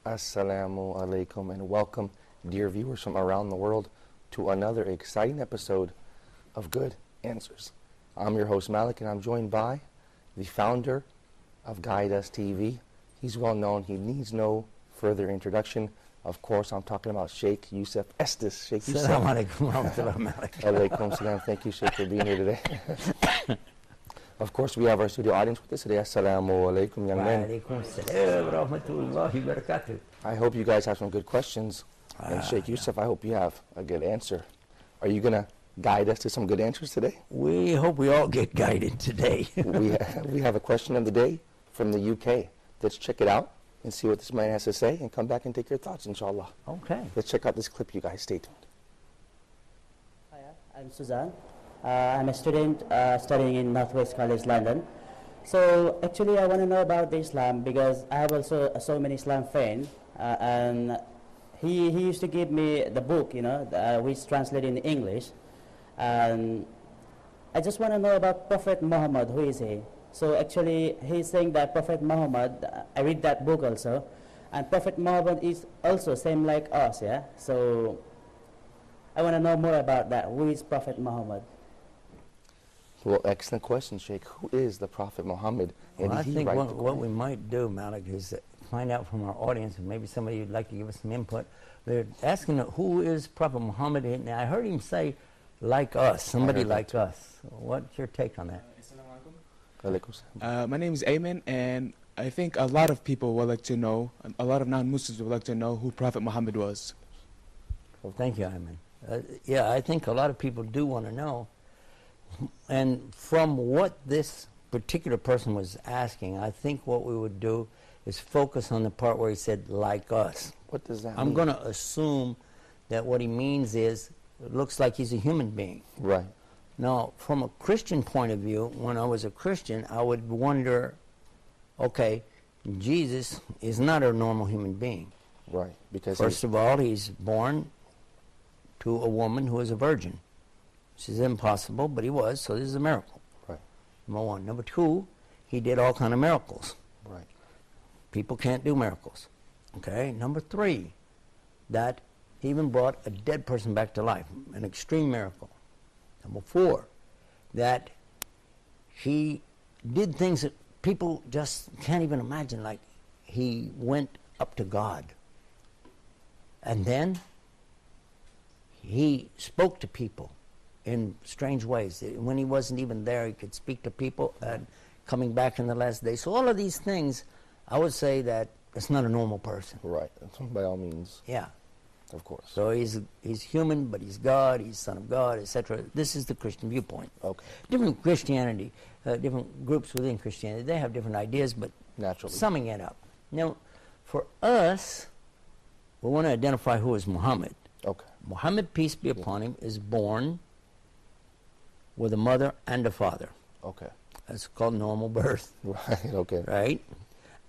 Assalamu alaikum and welcome, dear viewers from around the world, to another exciting episode of Good Answers. I'm your host Malik and I'm joined by the founder of Guide TV. He's well known, he needs no further introduction. Of course, I'm talking about Sheikh Yousef Estes. Sheikh Yousef. Assalamu alaikum wa rahmatullahi wa barakatuh. Alaikum salam. Thank you, Sheikh, for being here today. Of course, we have our studio audience with us today. Assalamu alaikum, young men. Alaikum salam wa rahmatullahi wa barakatuh. I hope you guys have some good questions. And Sheikh Yousef, I hope you have a good answer. Are you going to guide us to some good answers today? We hope we all get guided today. we have a question of the day from the UK. Let's check it out and see what this man has to say and come back and take your thoughts, inshallah. Okay. Let's check out this clip, you guys. Stay tuned. Hi, I'm Suzanne. I'm a student studying in Northwest College, London. So actually I want to know about the Islam because I have also so many Islam friends and he used to give me the book, which translated in English. And I just want to know about Prophet Muhammad, who is he? So actually he's saying that Prophet Muhammad, I read that book also, and Prophet Muhammad is also same like us, yeah? So I want to know more about that. Who is Prophet Muhammad? Well, excellent question, Sheikh. Who is the Prophet Muhammad? Well, I think what we might do, Malik, is find out from our audience, and maybe somebody would like to give us some input. They're asking who is Prophet Muhammad, and I heard him say, like us, somebody like us. What's your take on that? My name is Ayman, and I think a lot of people would like to know, a lot of non-Muslims would like to know who Prophet Muhammad was. Well, thank you, Ayman. Yeah, I think a lot of people do want to know. And from what this particular person was asking, I think what we would do is focus on the part where he said, like us. What does that mean? I'm going to assume that what he means is, it looks like he's a human being. Right. Now, from a Christian point of view, when I was a Christian, I would wonder, okay, Jesus is not a normal human being. Right. Because first of all, he's born to a woman who is a virgin. Which is impossible, but he was, so this is a miracle. Right. Number one. Number two, he did all kind of miracles. Right. People can't do miracles. Okay. Number three, that he even brought a dead person back to life, an extreme miracle. Number four, that he did things that people just can't even imagine, like he went up to God. And then he spoke to people in strange ways. When he wasn't even there, he could speak to people, and coming back in the last day. So all of these things, I would say that it's not a normal person. Right. By all means. Yeah. Of course. So he's human, but he's God, he's Son of God, etc. This is the Christian viewpoint. Okay. Different Christianity, different groups within Christianity, they have different ideas, but naturally summing it up. Now, for us, we want to identify who is Muhammad. Okay. Muhammad, peace be upon him, is born with a mother and a father. Okay. That's called normal birth. Right, okay. Right?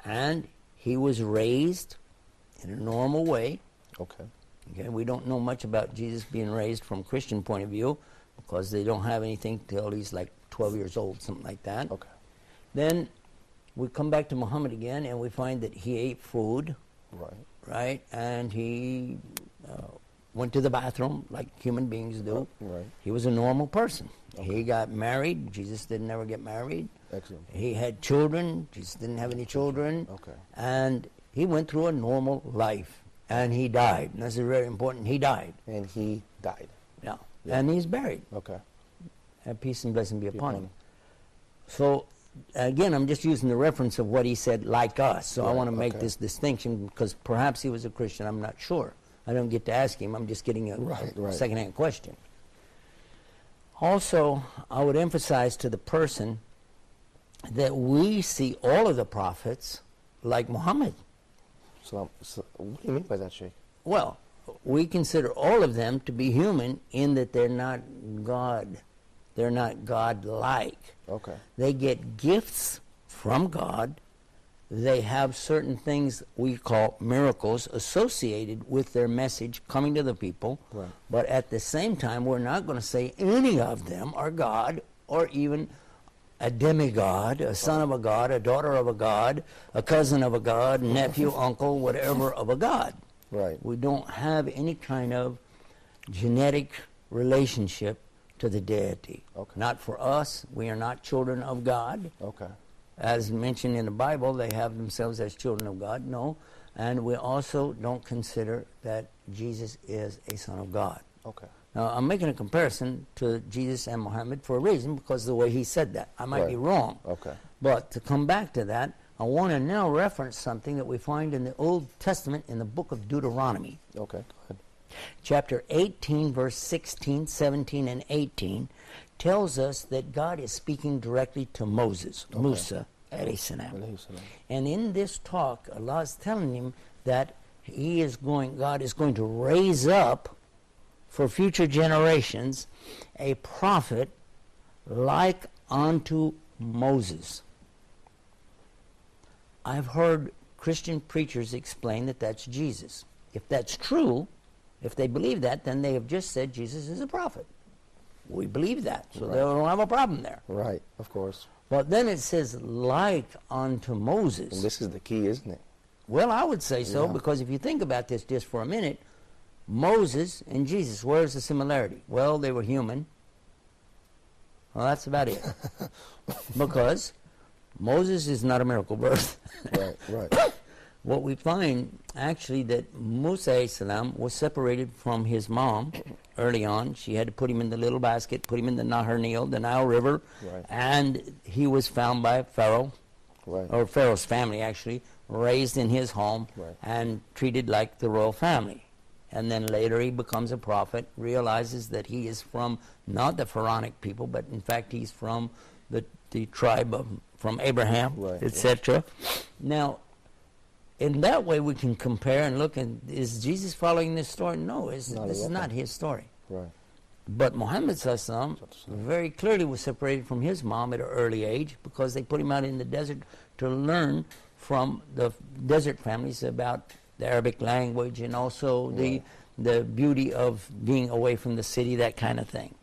And he was raised in a normal way. Okay. Okay, we don't know much about Jesus being raised from a Christian point of view because they don't have anything till he's like 12 years old, something like that. Okay. Then we come back to Muhammad again and we find that he ate food. Right. Right? And he went to the bathroom like human beings do. Right. He was a normal person. Okay. He got married. Jesus didn't ever get married. Excellent. He had children. Jesus didn't have any children. Okay. And he went through a normal life. And he died. And this is very important. He died. And he died. Yeah. Yeah. And he's buried. Okay. And peace and blessing be upon him. So, again, I'm just using the reference of what he said, like us. So I want to make this distinction because perhaps he was a Christian. I'm not sure. I don't get to ask him. I'm just getting a second-hand question. Also, I would emphasize to the person that we see all of the prophets like Muhammad. So what do you mean by that, Sheikh? Well, we consider all of them to be human in that they're not God. They're not God-like. Okay. They get gifts from God. They have certain things we call miracles associated with their message coming to the people. Right. But at the same time, we're not going to say any of them are God or even a demigod, a son of a god, a daughter of a god, a cousin of a god, nephew, uncle, whatever of a god. Right. We don't have any kind of genetic relationship to the deity. Okay. Not for us. We are not children of God. Okay. As mentioned in the Bible, they have themselves as children of God. No. And we also don't consider that Jesus is a son of God. Okay. Now, I'm making a comparison to Jesus and Muhammad for a reason, because of the way he said that. I might be wrong. Okay. But to come back to that, I want to now reference something that we find in the Old Testament in the book of Deuteronomy. Okay, go ahead. Chapter 18, verse 16, 17, and 18 tells us that God is speaking directly to Moses, Musa, alayhi salam. And in this talk, Allah is telling him that God is going to raise up for future generations a prophet like unto Moses. I've heard Christian preachers explain that that's Jesus. If that's true, if they believe that, then they have just said Jesus is a prophet. We believe that, so they don't have a problem there. Right, of course. But then it says, like unto Moses. And this is the key, isn't it? Well, I would say so, because if you think about this just for a minute, Moses and Jesus, where's the similarity? Well, they were human. Well, that's about it. Because Moses is not a miracle birth. Right. What we find, actually, that Musa salam was separated from his mom early on. She had to put him in the little basket, put him in the Nile River, and he was found by Pharaoh, or Pharaoh's family, actually, raised in his home and treated like the royal family. And then later he becomes a prophet, realizes that he is from not the Pharaonic people, but in fact he's from the tribe from Abraham, etc. Now, in that way we can compare and look, and is Jesus following this story? No, this is not his story. Right. But Muhammad very clearly was separated from his mom at an early age, because they put him out in the desert to learn from the desert families about the Arabic language, and also the beauty of being away from the city, that kind of thing.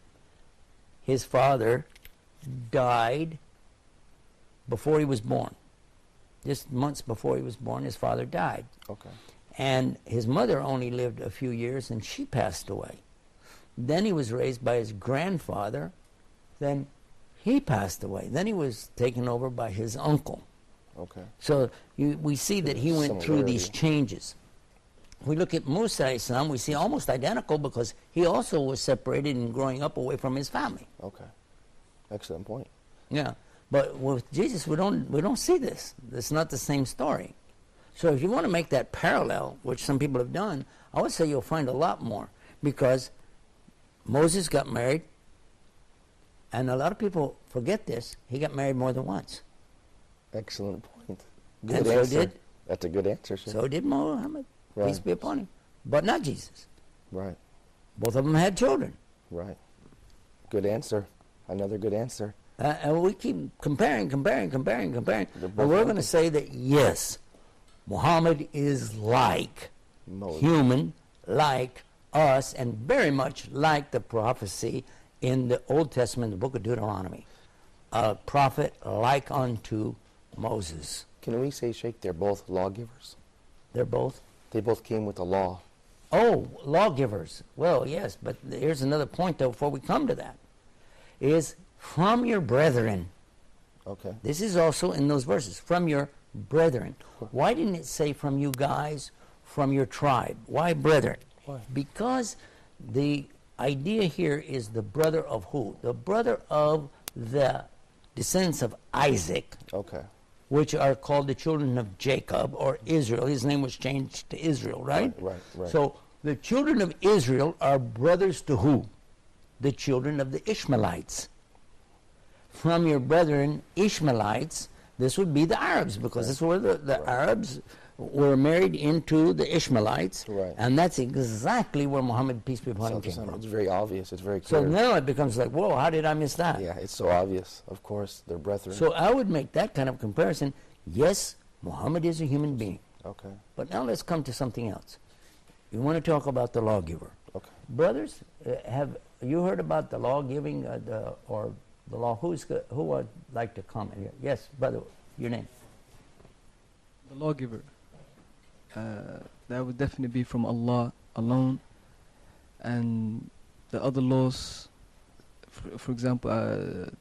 His father died before he was born. Just months before he was born, his father died. Okay. And his mother only lived a few years, and she passed away. Then he was raised by his grandfather. Then he passed away. Then he was taken over by his uncle. Okay. So we see that he went through these changes. We look at Musa, we see almost identical, because he also was separated and growing up away from his family. Okay. Excellent point. Yeah. But with Jesus, we don't see this. It's not the same story. So if you want to make that parallel, which some people have done, I would say you'll find a lot more, because Moses got married, and a lot of people forget this. He got married more than once. Excellent point. Good and answer. That's a good answer, sir. So did Muhammad. Peace be upon him. But not Jesus. Right. Both of them had children. Right. Good answer. Another good answer. And we keep comparing. And we're going to say that, yes, Muhammad is like human, like us, and very much like the prophecy in the Old Testament, the book of Deuteronomy. A prophet like unto Moses. Can we say, Sheikh, they're both lawgivers? They're both? They both came with the law. Oh, lawgivers. Well, yes, but here's another point, though, before we come to that, is from your brethren. Okay. This is also in those verses, from your brethren. Why didn't it say from you guys, from your tribe? Why brethren? Why? Because the idea here is the brother of who? The brother of the descendants of Isaac. Okay. Which are called the children of Jacob, or Israel. His name was changed to Israel, right? Right. So the children of Israel are brothers to who? The children of the Ishmaelites. From your brethren, Ishmaelites, this would be the Arabs, because that's where the Arabs were married into the Ishmaelites, and that's exactly where Muhammad, peace be upon him, came from. It's very obvious. It's very clear. So now it becomes like, whoa, how did I miss that? Yeah, it's so obvious. Of course, they're brethren. So I would make that kind of comparison. Yes, Muhammad is a human being. Okay. But now let's come to something else. You want to talk about the lawgiver. Okay. Brothers, have you heard about the law giving or the law. Who would like to comment here? Yes, brother, your name. The lawgiver. That would definitely be from Allah alone. And the other laws, for example,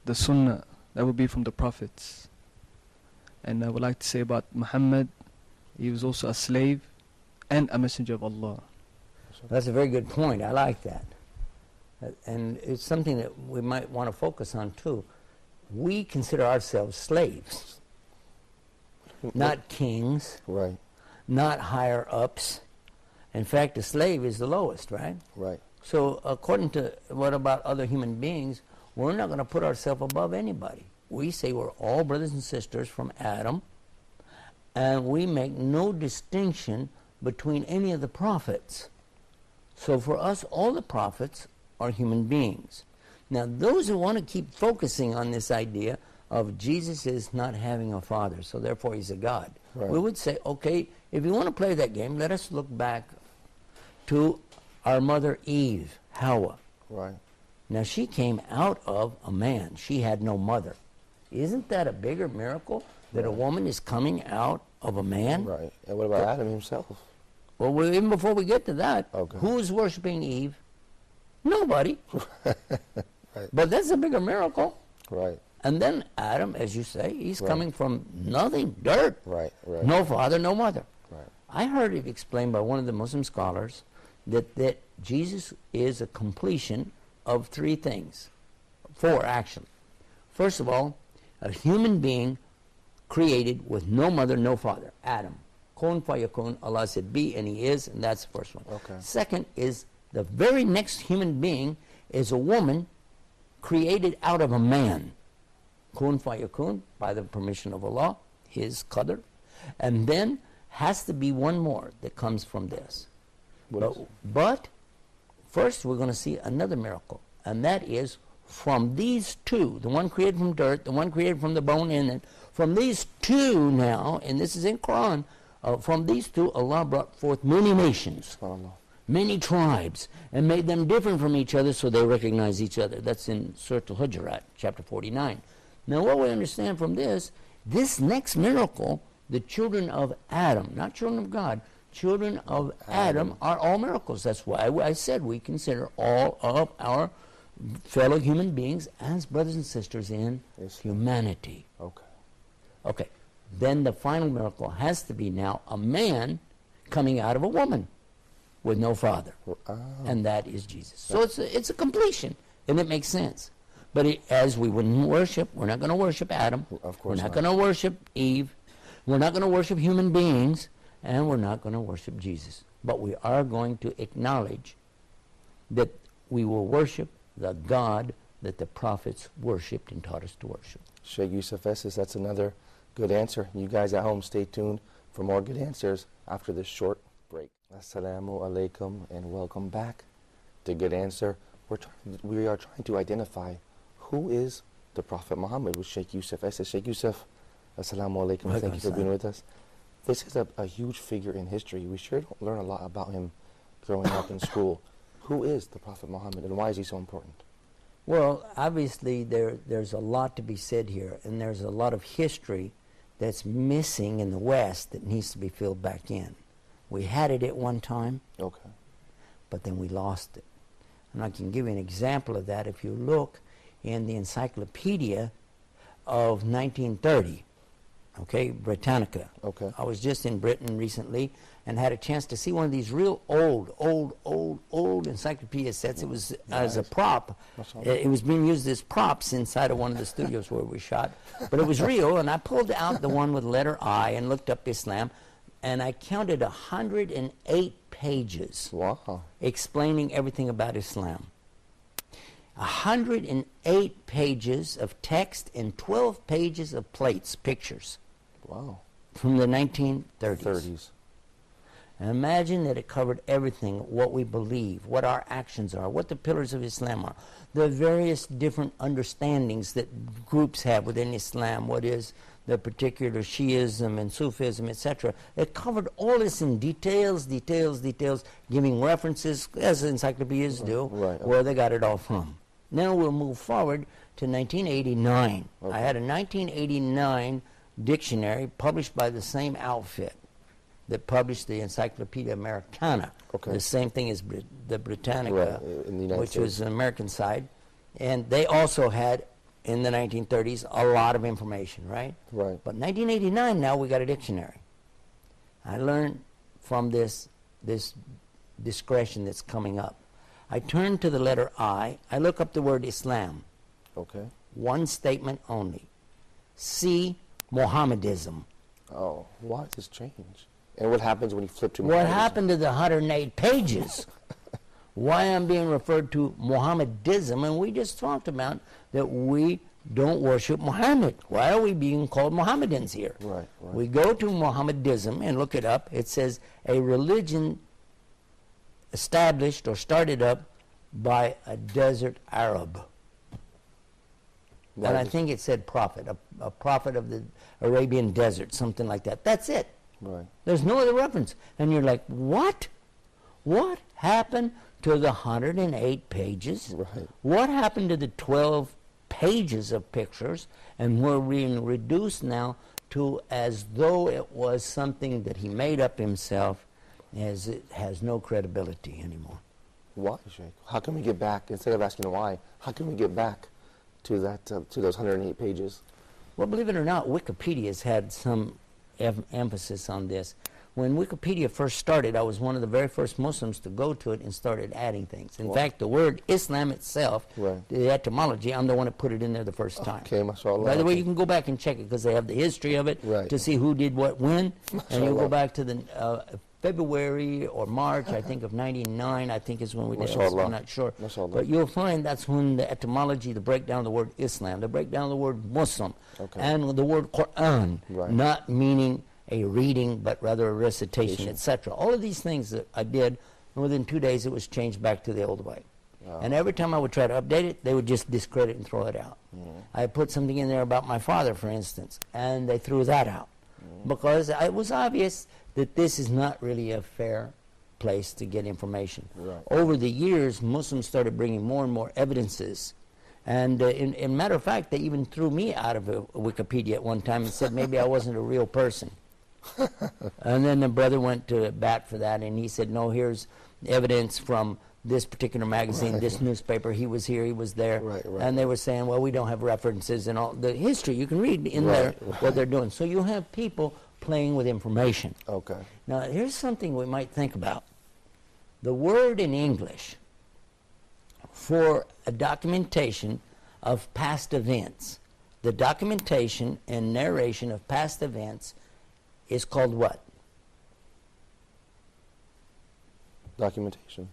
the Sunnah, that would be from the prophets. And I would like to say about Muhammad, he was also a slave and a messenger of Allah. That's a very good point. I like that. And it's something that we might want to focus on too. We consider ourselves slaves, not kings, Right. not higher ups. In fact, a slave is the lowest, right? Right. So according to what about other human beings, we're not going to put ourselves above anybody. We say we're all brothers and sisters from Adam, and we make no distinction between any of the prophets. So for us, all the prophets are human beings. Now, those who want to keep focusing on this idea of Jesus is not having a father, so therefore he's a God, Right. we would say, okay, if you want to play that game, let us look back to our mother Eve, Hawa. Right. Now, she came out of a man. She had no mother. Isn't that a bigger miracle that a woman is coming out of a man? Right. And what about Adam himself? Well, even before we get to that, Okay. who's worshiping Eve? Nobody. Right. But that's a bigger miracle. Right. And then Adam, as you say, he's coming from nothing, dirt. Right. Right. No father, no mother. Right. I heard it explained by one of the Muslim scholars that Jesus is a completion of three things. Four, actually. First of all, a human being created with no mother, no father. Adam. Kun fayakun. Allah said be, and he is, and that's the first one. Okay. Second is the very next human being is a woman created out of a man. Kun fayakun, by the permission of Allah, his qadr. And then has to be one more that comes from this. But first we're going to see another miracle, and that is from these two, the one created from dirt, the one created from the bone in it, from these two now, and this is in Quran, from these two Allah brought forth many nations, many tribes, and made them different from each other so they recognize each other. That's in Surah Al-Hujurat, chapter 49. Now what we understand from this next miracle, the children of Adam, not children of God, children of Adam are all miracles. That's why I said we consider all of our fellow human beings as brothers and sisters in humanity. Okay. Okay. Then the final miracle has to be now a man coming out of a woman with no father. And that is Jesus. So it's a completion, and it makes sense. But as we wouldn't worship, we're not going to worship Adam. Of course we're not going to worship Eve. We're not going to worship human beings. And we're not going to worship Jesus. But we are going to acknowledge that we will worship the God that the prophets worshipped and taught us to worship. Sheikh Yousef Estes, that's another good answer. You guys at home, stay tuned for more good answers after this short break. Assalamu alaikum and welcome back to Good Answer. We are trying to identify who is the Prophet Muhammad with Sheikh Yousef Estes. Sheikh Yousef, assalamu alaikum. Thank you for being with us. This is a huge figure in history. We sure don't learn a lot about him growing up in school. Who is the Prophet Muhammad and why is he so important? Well, obviously there's a lot to be said here, and there's a lot of history that's missing in the West that needs to be filled back in. We had it at one time, Okay. but then we lost it. And I can give you an example of that if you look in the encyclopedia of 1930. Okay, Britannica. Okay. I was just in Britain recently and had a chance to see one of these real old encyclopedia sets. It was as a prop. It was being used as props inside of one of the studios where we shot. But it was real, and I pulled out the one with letter I and looked up Islam, and I counted 108 pages explaining everything about Islam. 108 pages of text and 12 pages of plates, pictures. Wow. From the 1930s. 30s. And imagine that it covered everything, what we believe, what our actions are, what the pillars of Islam are, the various different understandings that groups have within Islam, what is the particular Shiism and Sufism, etc. It covered all this in details, giving references, as encyclopedias do, where they got it all from. Now we'll move forward to 1989. Okay. I had a 1989 dictionary published by the same outfit that published the Encyclopedia Americana. Okay. The same thing as the Britannica, Right, in the United which States. was the American side. And they also had, in the 1930s, a lot of information, right? Right. But 1989, now we got a dictionary. I learned from this discretion that's coming up. I turn to the letter I look up the word Islam. Okay. One statement only. C, Mohammedism. Oh, why does this change? And what happens when you flip to What Mohammedanism? happened to the 108 pages? Why I'm being referred to Mohammedism, and we just talked about that we don't worship Muhammad. Why are we being called Mohammedans here? Right, right. We go to Mohammedism and look it up. It says a religion established or started up by a desert Arab. Why And I does- think it said prophet, a prophet of the Arabian desert, something like that. That's it. Right. There's no other reference. And you're like, what? What happened to the 108 pages? Right. What happened to the 12 pages of pictures? And we're being reduced now to as though it was something that he made up himself, as it has no credibility anymore. Why, Sheikh? How can we get back, instead of asking why, how can we get back to that, to those 108 pages? Well, believe it or not, Wikipedia has had some emphasis on this. When Wikipedia first started, I was one of the very first Muslims to go to it and started adding things. In Wow. fact, the word Islam itself, Right. the etymology, I'm the one that put it in there the first time. Okay, mashallah. By the way, Okay. you can go back and check it because they have the history of it Right. to see who did what when. And you go Mashallah. back to the February or March, I think, of 99, I think is when we did it. Mashallah. I'm not sure. Mashallah. But you'll find that's when the etymology, the breakdown of the word Islam, the breakdown of the word Muslim, Okay. and the word Quran, Right. not meaning a reading, but rather a recitation, etc. All of these things that I did, and within 2 days it was changed back to the old way. Wow. And every time I would try to update it, they would just discredit and throw it out. I put something in there about my father, for instance, and they threw that out. Because it was obvious that this is not really a fair place to get information. Right. Over the years, Muslims started bringing more and more evidences. And in matter of fact, they even threw me out of Wikipedia at one time and said maybe I wasn't a real person. And then the brother went to bat for that, and he said, no, here's evidence from this particular magazine, Right. this newspaper, he was here, he was there. Right, right. And they were saying, well, we don't have references and all. The history, you can read in Right, there right. what they're doing. So you have people playing with information. Okay. Now, here's something we might think about. The word in English for a documentation of past events, the documentation and narration of past events is called what? Documentation.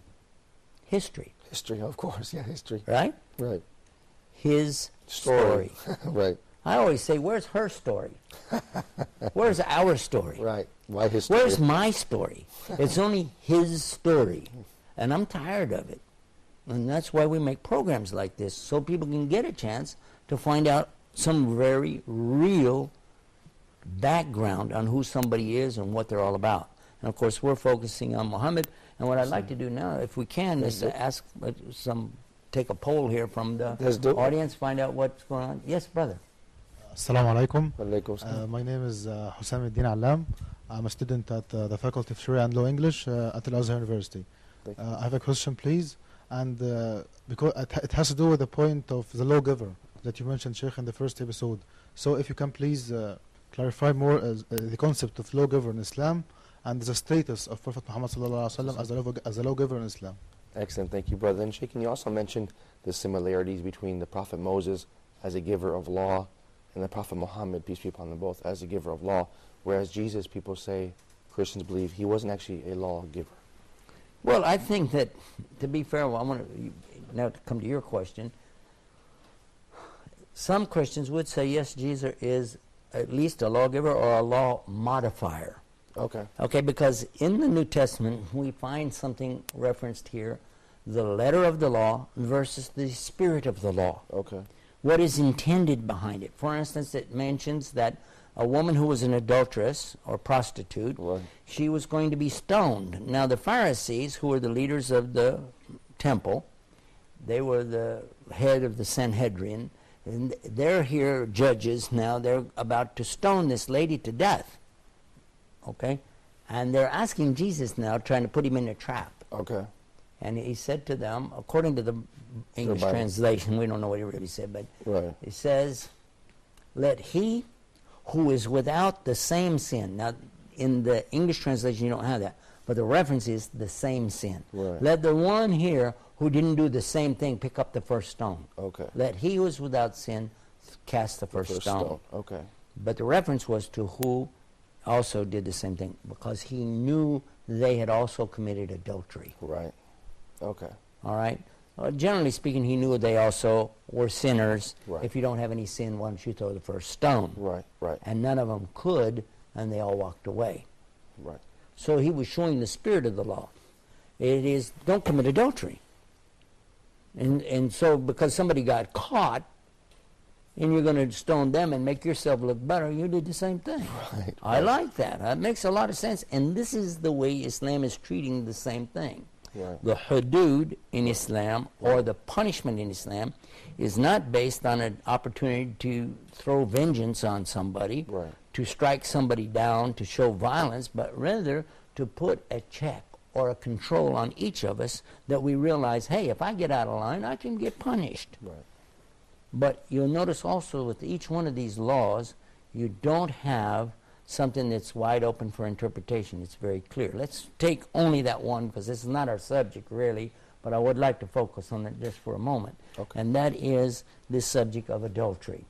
History, History, of course. Yeah, history. right? Right. His story. Right. I always say, where's her story? Where's our story? Right. Why history? Where's my story? It's only his story. And I'm tired of it. And that's why we make programs like this, so people can get a chance to find out some very real background on who somebody is and what they're all about. And of course, we're focusing on Muhammad. And what I'd like to do now, if we can, is to ask take a poll here from the Let's do it. audience, find out what's going on. Yes, brother. Assalamu alaikum. Walaikum salam. My name is Hussam Eddin Allam. I'm a student at the Faculty of Sharia and Law English at Al-Azhar University. Thank I have a question, please. And because it has to do with the point of the lawgiver that you mentioned, Sheikh, in the first episode. So if you can please clarify more the concept of lawgiver in Islam and the status of Prophet Muhammad sallallahu alaihi wasallam as a lawgiver in Islam. Excellent. Thank you, brother. And Sheikh, can you also mention the similarities between the Prophet Moses as a giver of law and the Prophet Muhammad, peace be upon them both, as a giver of law? Whereas Jesus, people say, Christians believe, he wasn't actually a lawgiver. Well, I think that, to be fair, I want to now to come to your question. Some Christians would say, yes, Jesus is at least a lawgiver or a law modifier. Okay. Okay, because in the New Testament, we find something referenced here, the letter of the law versus the spirit of the law. Okay. What is intended behind it. For instance, it mentions that a woman who was an adulteress or prostitute, Right. she was going to be stoned. Now the Pharisees, who were the leaders of the temple, They were the head of the Sanhedrin. And they're here, judges now. They're about to stone this lady to death. Okay? And they're asking Jesus now, trying to put him in a trap. Okay. And he said to them, according to the English translation, we don't know what he really said, but he says, let he who is without the same sin. Now, in the English translation, you don't have that. But the reference is the same sin. Right. Let the one here who didn't do the same thing pick up the first stone. Okay. Let he who is without sin cast the first stone. Okay. But the reference was to who also did the same thing, because he knew they had also committed adultery. Right. Okay. All right? Generally speaking, he knew they also were sinners. Right. If you don't have any sin, why don't you throw the first stone? Right, right. And none of them could, and they all walked away. Right. So he was showing the spirit of the law. It is, don't commit adultery. And so because somebody got caught, and you're going to stone them and make yourself look better, you did the same thing. Right. I like that. That makes a lot of sense. And this is the way Islam is treating the same thing. Right. The hudud in Islam, or the punishment in Islam, is not based on an opportunity to throw vengeance on somebody, Right. to strike somebody down, to show violence, but rather to put a check or a control on each of us, that we realize, hey, if I get out of line, I can get punished. Right. But you'll notice also with each one of these laws, you don't have something that's wide open for interpretation. It's very clear. Let's take only that one, because this is not our subject really, but I would like to focus on it just for a moment. Okay. And that is this subject of adultery.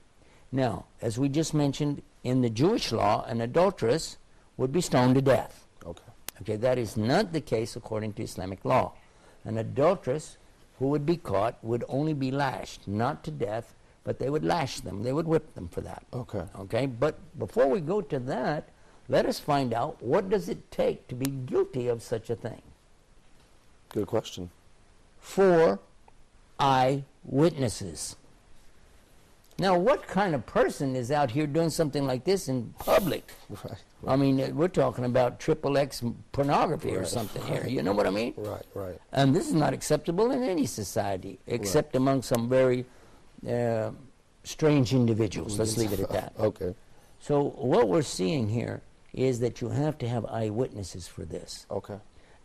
Now, as we just mentioned, in the Jewish law, an adulteress would be stoned to death. Okay. Okay, that is not the case according to Islamic law. An adulteress who would be caught would only be lashed, not to death, but they would lash them. They would whip them for that. Okay. Okay, but before we go to that, let us find out, what does it take to be guilty of such a thing? Good question. 4 eyewitnesses. Now, what kind of person is out here doing something like this in public? Right. I mean, we're talking about XXX pornography or something here. You know what I mean? Right, right. And this is not acceptable in any society, except among some very strange individuals. Let's leave it at that. Okay. So what we're seeing here is that you have to have eyewitnesses for this. Okay.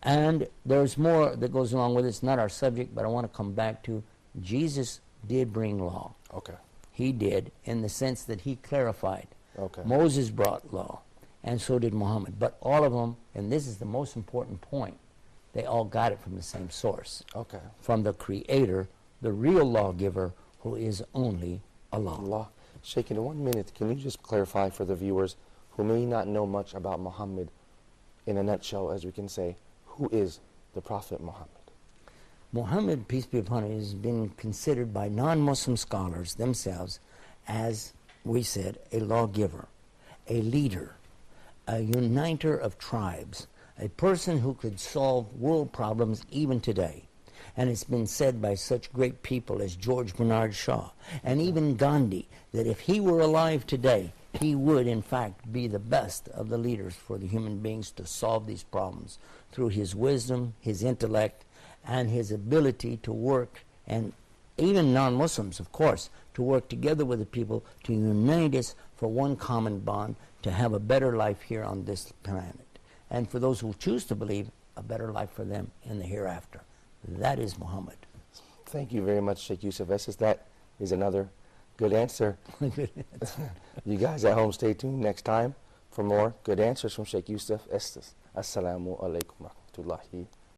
And there's more that goes along with it. It's not our subject, but I want to come back to Jesus did bring law. Okay. He did, in the sense that he clarified. Okay. Moses brought law, and so did Muhammad. But all of them, and this is the most important point, they all got it from the same source. Okay. From the Creator, the real lawgiver, who is only Allah. Allah. Sheikh, in 1 minute, can you just clarify for the viewers who may not know much about Muhammad, in a nutshell, as we can say, who is the Prophet Muhammad? Muhammad, peace be upon him, has been considered by non-Muslim scholars themselves as, we said, a lawgiver, a leader, a uniter of tribes, a person who could solve world problems even today. And it's been said by such great people as George Bernard Shaw and even Gandhi that if he were alive today, he would in fact be the best of the leaders for the human beings to solve these problems through his wisdom, his intellect, and his ability to work, and even non-Muslims, of course, to work together with the people to unite us for one common bond, to have a better life here on this planet. And for those who choose to believe, a better life for them in the hereafter. That is Muhammad. Thank you very much, Sheikh Yousef Estes. That is another good answer. You guys at home, stay tuned next time for more good answers from Sheikh Yousef Estes. Assalamu alaikum wa rahmatullahi